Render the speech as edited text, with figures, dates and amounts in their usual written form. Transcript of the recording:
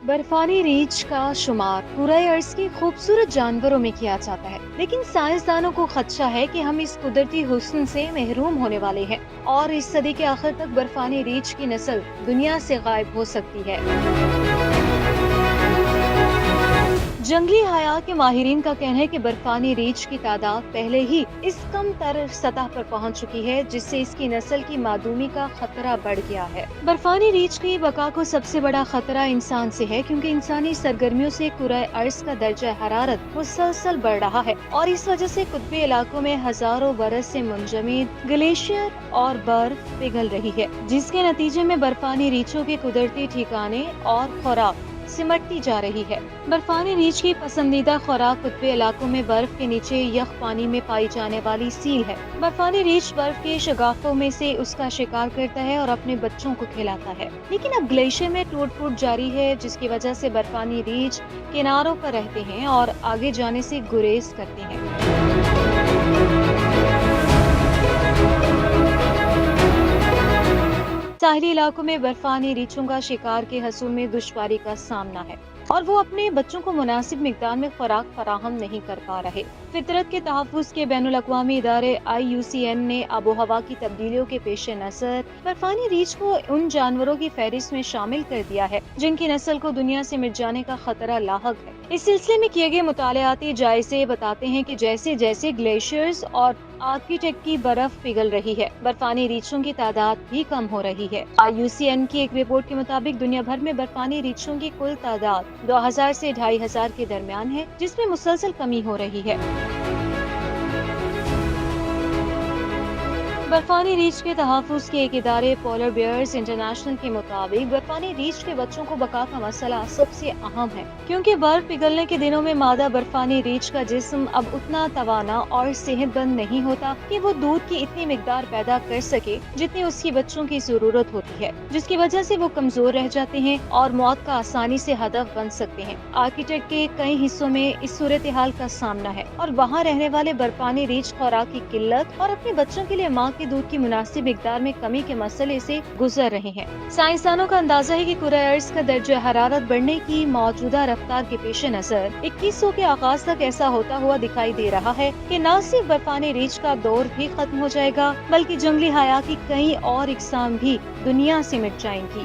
बर्फानी रीछ का शुमार पूरे अर्ज के खूबसूरत जानवरों में किया जाता है, लेकिन साइंसदानों को खदशा है कि हम इस कुदरती हुस्न से महरूम होने वाले हैं और इस सदी के आखिर तक बर्फानी रीछ की नस्ल दुनिया से गायब हो सकती है। जंगली हया के माहिरीन का कहना है कि बर्फानी रीछ की तादाद पहले ही इस कम तर सतह पर पहुंच चुकी है, जिससे इसकी नस्ल की मादूमी का खतरा बढ़ गया है। बर्फानी रीछ की बका को सबसे बड़ा खतरा इंसान से है, क्योंकि इंसानी सरगर्मियों से कुराए अर्ज का दर्जा हरारत मुसलसल बढ़ रहा है और इस वजह से कुतबी इलाकों में हजारों बरस से मुंजमद ग्लेशियर और बर्फ पिघल रही है, जिसके नतीजे में बर्फानी रीछों के कुदरती ठिकाने और खुराक सिमटती जा रही है। बर्फानी रीछ की पसंदीदा खुराक कुतबी इलाकों में बर्फ के नीचे यख पानी में पाई जाने वाली सील है। बर्फानी रीछ बर्फ के शगाफों में से उसका शिकार करता है और अपने बच्चों को खिलाता है, लेकिन अब ग्लेशियर में टूट फूट जारी है, जिसकी वजह से बर्फानी रीछ किनारों पर रहते हैं और आगे जाने से गुरेज करते हैं। साहिली इलाकों में बर्फानी रीछों का शिकार के हसूल में दुश्वारी का सामना है और वो अपने बच्चों को मुनासिब मिकदार में खुराक फराहम नहीं कर पा रहे। फितरत के तहफ़्फ़ुज़ के बैनुल-अक़वामी इदारे IUCN ने आबो हवा की तब्दीलियों के पेश नज़र बर्फानी रीछ को उन जानवरों की फहरिस्त में शामिल कर दिया है जिनकी नस्ल को दुनिया से मिट जाने का खतरा लाहक है। इस सिलसिले में किए गए मुतालियाती जायजे बताते हैं कि जैसे जैसे ग्लेशियर्स और आर्कटिक की बर्फ पिघल रही है, बर्फानी रीछों की तादाद भी कम हो रही है। IUCN की एक रिपोर्ट के मुताबिक दुनिया भर में बर्फानी रीछों की कुल तादाद 2000 से 2500 के दरमियान है, जिसमें मुसलसल कमी हो रही है। बर्फानी रीछ के तहफ़्फ़ुज़ के एक इदारे पोलर बियर्स इंटरनेशनल के मुताबिक बर्फानी रीछ के बच्चों को बका का मसला सबसे अहम है, क्योंकि बर्फ पिघलने के दिनों में मादा बर्फानी रीछ का जिस्म अब उतना तवाना और सेहतमंद नहीं होता कि वो दूध की इतनी मिकदार पैदा कर सके जितनी उसकी बच्चों की जरूरत होती है, जिसकी वजह से वो कमजोर रह जाते हैं और मौत का आसानी से हदफ बन सकते हैं। आर्कटिक के कई हिस्सों में इस सूरत हाल का सामना है और वहाँ रहने वाले बर्फानी रीछ खुराक की किल्लत और अपने बच्चों के लिए माँ के दूध की मुनासिब मिकदार में कमी के मसले से गुजर रहे हैं। साइंसदानों का अंदाजा है कि कुराए अर्ज का दर्जा हरारत बढ़ने की मौजूदा रफ्तार के पेश नजर 2100 के आगाज तक ऐसा होता हुआ दिखाई दे रहा है कि न सिर्फ बर्फानी रीछ का दौर भी खत्म हो जाएगा, बल्कि जंगली हया की कई और इकसाम भी दुनिया से मिट जाएंगी।